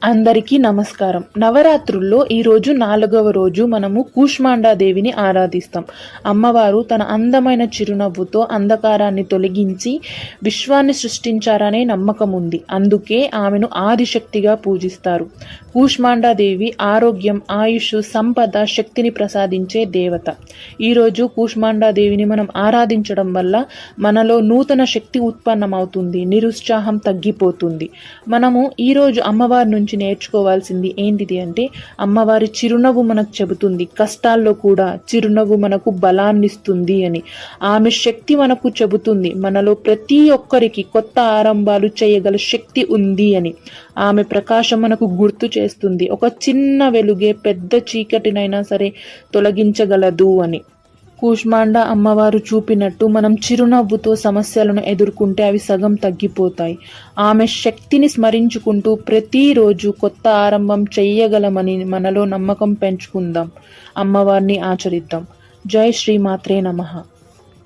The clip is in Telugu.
అందరికీ నమస్కారం. నవరాత్రుల్లో ఈరోజు 4వ రోజు మనము కూష్మాండాదేవిని ఆరాధిస్తాం. అమ్మవారు తన అందమైన చిరునవ్వుతో అంధకారాన్ని తొలగించి విశ్వాన్ని సృష్టించారనే నమ్మకం ఉంది. అందుకే ఆమెను ఆదిశక్తిగా పూజిస్తారు. కూష్మాండాదేవి ఆరోగ్యం, ఆయుష్, సంపద, శక్తిని ప్రసాదించే దేవత. ఈరోజు కూష్మాండాదేవిని మనం ఆరాధించడం వల్ల మనలో నూతన శక్తి ఉత్పన్నమవుతుంది, నిరుత్సాహం తగ్గిపోతుంది. మనము ఈరోజు అమ్మవారి నుంచి నేర్చుకోవాల్సింది ఏంటిది అంటే, అమ్మవారి చిరునవ్వు మనకు చెబుతుంది కష్టాల్లో కూడా చిరునవ్వు మనకు బలాన్నిస్తుంది అని. ఆమె శక్తి మనకు చెబుతుంది మనలో ప్రతి ఒక్కరికి కొత్త ఆరంభాలు చేయగల శక్తి ఉంది అని. ఆమె ప్రకాశం మనకు గుర్తు చేస్తుంది ఒక చిన్న వెలుగే పెద్ద చీకటినైనా సరే తొలగించగలదు అని. కూష్మాండా అమ్మవారు చూపినట్టు మనం చిరునవ్వుతో సమస్యలను ఎదుర్కొంటే అవి సగం తగ్గిపోతాయి. ఆమె శక్తిని స్మరించుకుంటూ ప్రతిరోజు కొత్త ఆరంభం చెయ్యగలమని మనలో నమ్మకం పెంచుకుందాం. అమ్మవారిని ఆచరిద్దాం. జై శ్రీమాత్రే నమః.